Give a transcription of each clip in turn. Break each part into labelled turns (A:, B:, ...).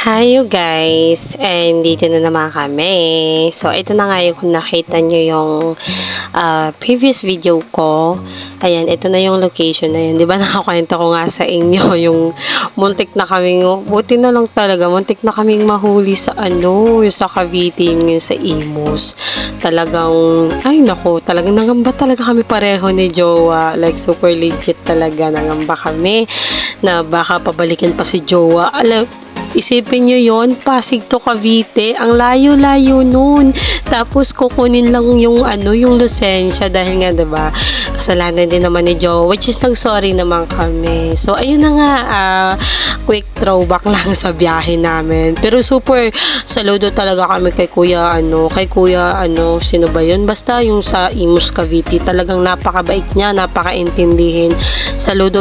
A: Hi you guys! And dito na naman kami. So, ito na nga yung kung nakita nyo yung previous video ko. Ayan, ito na yung location na yun. Di ba nakakwento ko nga sa inyo yung muntik na kaming, buti na lang talaga, muntik na kaming mahuli sa yung sa Cavite, yung sa Imus. Talagang, ay nako, talagang nangamba talaga kami pareho ni Jowa. Like, super legit talaga, nangamba kami na baka pabalikin pa si Jowa. Isipin nyo yon, Pasig to Cavite, ang layo-layo nun. Tapos kukunin lang yung yung lisensya dahil nga 'di ba? Kasalanan din naman ni Joe, which is nag-sorry naman kami. So ayun na nga, quick throwback lang sa biyahe namin. Pero super saludo talaga kami kay Kuya sino ba yun? Basta yung sa Imus Cavite, talagang napakabait niya, napakaintindihin. Salud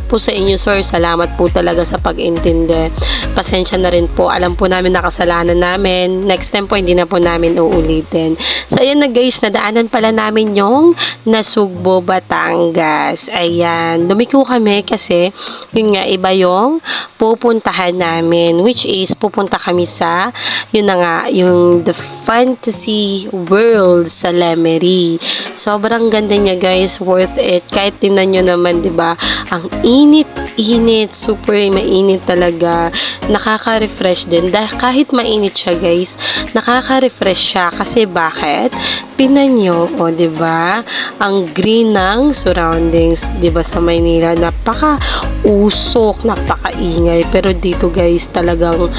A: po sa inyo, sir. Salamat po talaga sa pag-intindi. Pasensya na rin po. Alam po namin na kasalanan namin. Next time po, hindi na po namin uulitin. So, ayan na guys, nadaanan pala namin yung Nasugbo, Batangas. Ayan. Lumiko kami kasi yun nga, iba yung pupuntahan namin. Which is, pupunta kami sa, yun na nga, yung The Fantasy World sa Lemery. Sobrang ganda niya guys. Worth it. Kahit tinan nyo naman, diba? Ang init, super mainit talaga. Nakaka-refresh din. Dahil kahit mainit siya guys, nakaka-refresh siya. Kasi bakit? Tinan nyo, diba? Ang green ng surroundings, diba sa Maynila, napaka-usok, napaka-ingay. Pero dito guys, talagang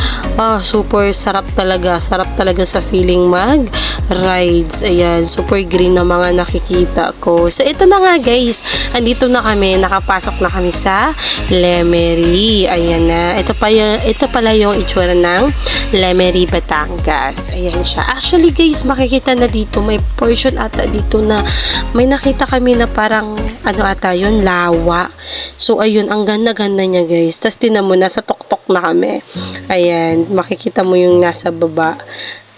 A: super sarap talaga. Sarap talaga sa feeling mag-rides. Ayan, super green na mga nakikita ko. So, ito na nga guys. Andito na kami. Nakapasok na kami sa Lemery. Ayan na. Ito pala yung itsura ng Lemery, Batangas. Ayan siya. Actually guys, makikita na dito. May portion ata dito na may nakita kami na parang ata yun, lawa. So, ayun. Ang ganda-ganda niya guys. Tapos tinan mo, nasa tuktok na kami. Ayan. Makikita mo yung nasa baba.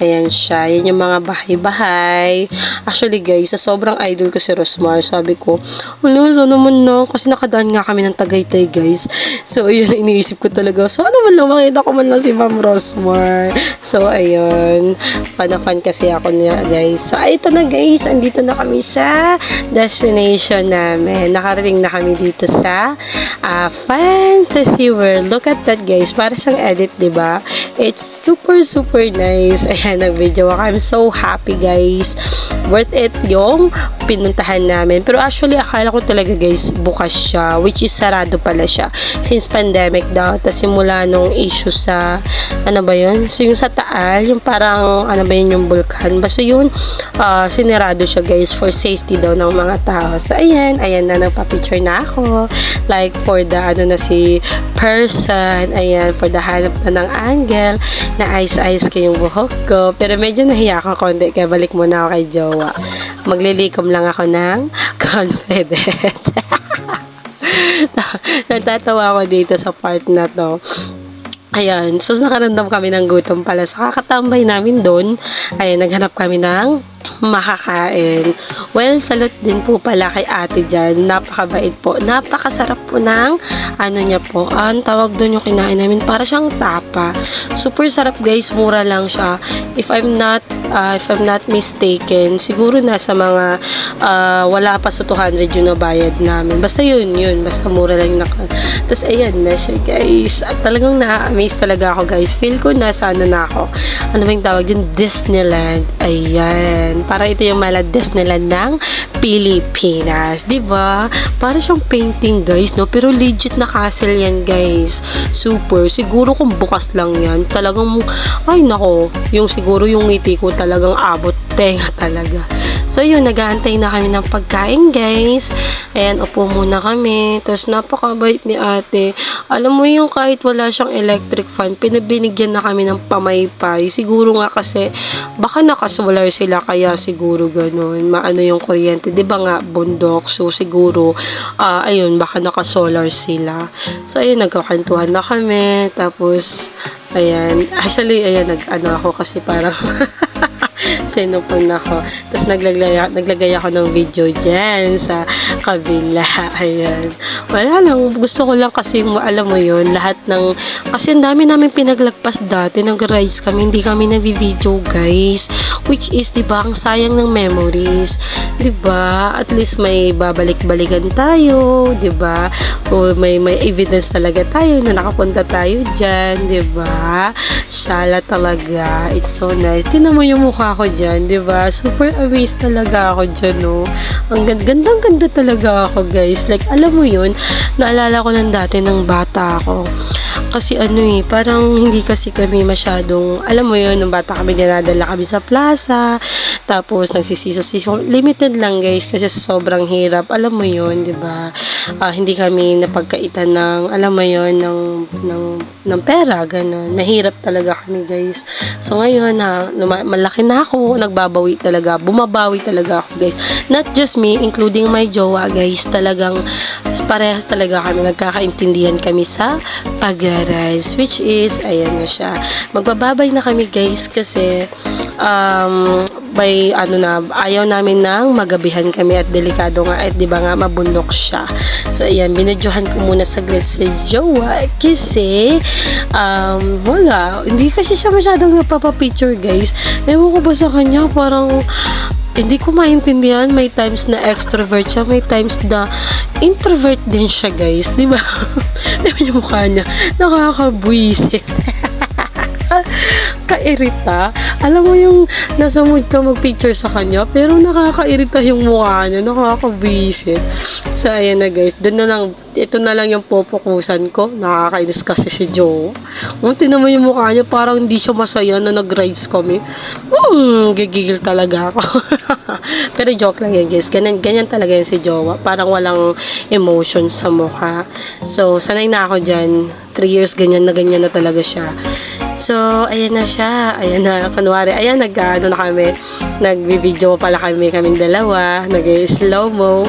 A: Ayan siya. Yan yung mga bahay-bahay. Actually guys, sa sobrang idol ko si Rosmar, sabi ko, so naman na. Kasi nakadaan nga kami ng Tagaytay guys. So ayun, iniisip ko talaga, sana man lang makita ko man lang si Ma'am Rosmar. So ayun, fan na fan kasi ako niya guys. So ito na guys, andito na kami sa destination namin. Nakarating na kami dito sa Fantasy World. Look at that guys, para siyang edit, diba? It's super nice. Ayan, nag-video ako. I'm so happy guys. Worth it yung pinuntahan namin. Pero actually, akala ko talaga guys, bukas siya. Which is sarado pala siya. Since pandemic daw. Tapos simula nung issue sa, ba yun? So yung sa Taal, yung parang, yung vulkan. Basta yun, sinirado siya guys for safety daw ng mga tao. So ayan na, nagpa-picture na ako. Like for the, si person. Ayan, for the hanap na ng angle. Na ice ko yung buhok ko. Pero medyo nahiya ako konti, kaya balik muna ako kay Jowa. Maglilikom lang ako ng confidence. Natatawa ako dito sa part na to. Ayan, so nakaramdam kami ng gutom pala. So kakatambay namin doon. Ayan, naghanap kami ng makakain. Well, salute din po pala kay ate dyan. Napakabait po. Napakasarap po ng niya po. Ang tawag doon yung kinain namin. Para siyang tapa. Super sarap guys. Mura lang siya. If I'm not mistaken, siguro nasa mga wala pa sa 200 yung nabayad namin. Basta yun. Basta mura lang yung Tapos ayan na siya guys. At talagang na-amaze talaga ako guys. Feel ko nasa na ako. Ano ba yung tawag yun? Disneyland. Ayan. Para ito yung mala Disneyland ng Pilipinas. Diba? Para siyang painting guys, no? Pero legit na castle yan guys. Super. Siguro kung bukas lang yan, talagang, ay nako, siguro yung ngiti ko talagang abot tenga talaga. So yun, nag-aantay na kami ng pagkain guys. Ayan, upo muna kami. Tapos napakabait ni ate. Alam mo yung kahit wala siyang electric fan, pinabinigyan na kami ng pamaypay. Siguro nga kasi, baka nakasolar sila kaya siguro ganun. Maano yung kuryente. Diba nga, bundok. So siguro, ayun, baka nakasolar sila. So ayun, nagkakantuhan na kami. Tapos, ayan. Actually, ayan, ako kasi parang Sinupon ako. Tapos naglagay ako ng video dyan sa kabila. Ayan. Wala lang. Gusto ko lang kasi alam mo yun, lahat ng, kasi ang dami namin pinaglagpas dati, nag-rides kami, hindi kami nag-video guys. Which is, diba, ang sayang ng memories. Diba? At least may babalik-balikan tayo. Diba? O may evidence talaga tayo na nakapunta tayo dyan. Diba? Shala talaga. It's so nice. Tingnan mo yung mukha ko dyan. Diba? Super amazed talaga ako dyan, no? Ang gandang-ganda talaga ako, guys. Like, alam mo yun, naalala ko lang dati ng bata ako. Kasi parang hindi kasi kami masyadong, alam mo yun, nung bata kami, dinadala kami sa plaza, tapos nagsisiso-siso. Limited lang guys, kasi sobrang hirap. Alam mo yun, di ba? Hindi kami napagkaitan ng, alam mo yun, ng pera, ganun. Mahirap talaga kami guys. So ngayon, malaki na ako, nagbabawi talaga, bumabawi talaga ako guys. Not just me, including my jowa guys, talagang parehas talaga kami, nagkakaintindihan kami sa pag-rides, which is, ayan na siya. Magbababay na kami guys kasi may ayaw namin nang magabihan kami at delikado nga at di ba nga mabundok siya. So ayan, binidyohan ko muna saglit sa jowa kasi wala, hindi kasi siya masyadong napapapicture guys. Ewan ko ba sa kanya, parang hindi ko maintindihan. May times na extrovert siya, may times na introvert din siya guys, di ba? Di ba yung mukha niya, nakakabwisit. Kairita. Alam mo yung nasa mood ka mag-picture sa kanya, pero nakakairita yung mukha niya, nakakabisit. So, ayan na guys. Ito na lang yung pupukusan ko. Nakakainis kasi si Joe. Tingnan mo yung mukha niya, parang hindi siya masaya na nag-rides kami. Gigigil talaga ako. Pero joke lang yan guys. Ganyan talaga yan si Jowa. Parang walang emotion sa mukha. So, sanay na ako dyan. 3 years ganyan na talaga siya. So, ayan na siya. Ayan na, kunwari, ayan, na kami. Nag-video pala kaming dalawa. Nag-slow-mo.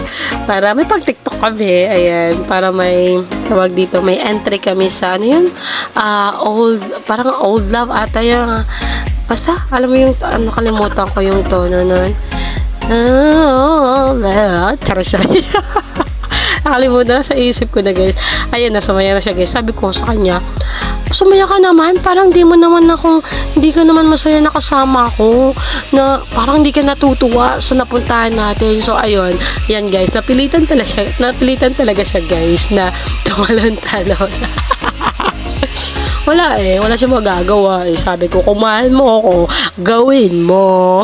A: Para may pag-tiktok kami. Ayan, para may, tawag dito, may entry kami sa, parang old love ata yung, basta, alam mo yung, nakalimutan ko yung tono nun. Sorry. Nakalimutan na sa isip ko na guys. Ayan na, sumaya na siya guys. Sabi ko sa kanya, sumaya ka naman, parang hindi ka naman masaya na kasama ko, na parang hindi ka natutuwa sa napuntahan natin. So ayun, yan guys, napilitan talaga siya guys na tumalon-talon. Wala siya magagawa eh. Sabi ko, kung mahal mo ako, gawin mo.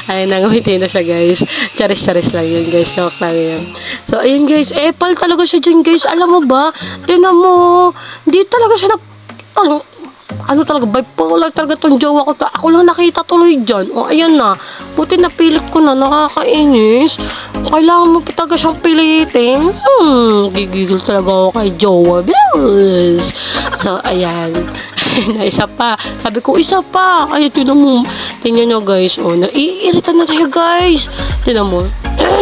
A: Ayun, nangumiti na siya guys. Charis-charis lang yun guys. Joke lang yun. So, ayun guys. Epal talaga siya dyan guys. Alam mo ba? Tingnan mo. Di talaga siya talaga, bipolar talaga tong jowa ko. Ako lang nakita tuloy dyan. O, ayan na. Buti napilit ko na. Nakakainis. Kailangan mo talaga siyang pilitin. Gigigil talaga ako kay jowa. Bills. So, ayan. Na isa pa. Sabi ko, isa pa. Ay, tingnan nyo guys. O, naiirita na tayo guys. Tingnan mo.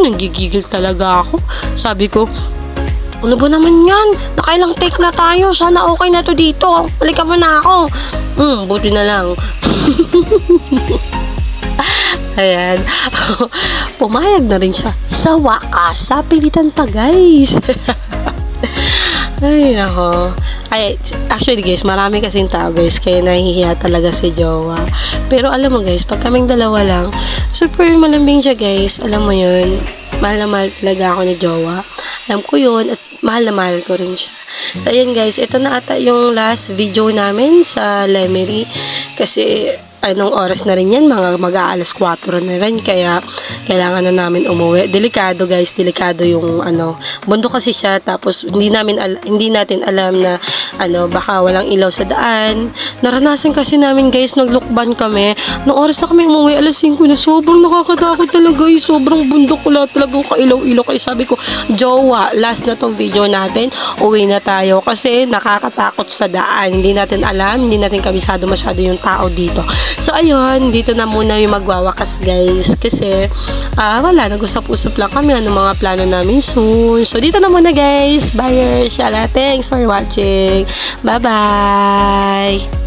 A: Nagigigil talaga ako. Sabi ko, ano ba naman yan? Nakailang take na tayo. Sana okay na to dito. Balikan mo na ako. Buti na lang. Ayan. Pumayag na rin siya. Sa wakas. Sa pilitan pa guys. Ay, nako. Ay, actually guys, marami kasing tao guys, kaya nahihiya talaga si jowa. Pero alam mo guys, pag kaming dalawa lang, super malambing siya guys. Alam mo yun, mahal na mahal talaga ako ni jowa. Alam ko yun, at mahal na mahal ko rin siya. So, ayan guys, ito na ata yung last video namin sa Lemery. Kasi, anong oras na rin yan, mga mag-aalas 4 na rin, kaya kailangan na namin umuwi. Delikado guys, delikado yung bundok kasi siya, tapos hindi natin alam na baka walang ilaw sa daan. Naranasan kasi namin guys, naglukban kami. Nung oras na kami umuwi, alas 5 na, sobrang nakakatakot talaga guys, sobrang bundok, wala talaga kailaw-ilaw. Kaya sabi ko, jowa, last na tong video natin, uwi na tayo kasi nakakatakot sa daan. Hindi natin alam, hindi natin kabisado masyado yung tao dito. So, ayun, dito na muna yung magwawakas, guys. Kasi, wala, nag-usap-usap lang kami ano mga plano namin soon. So, dito na muna, guys. Bye, Shala. Thanks for watching. Bye-bye!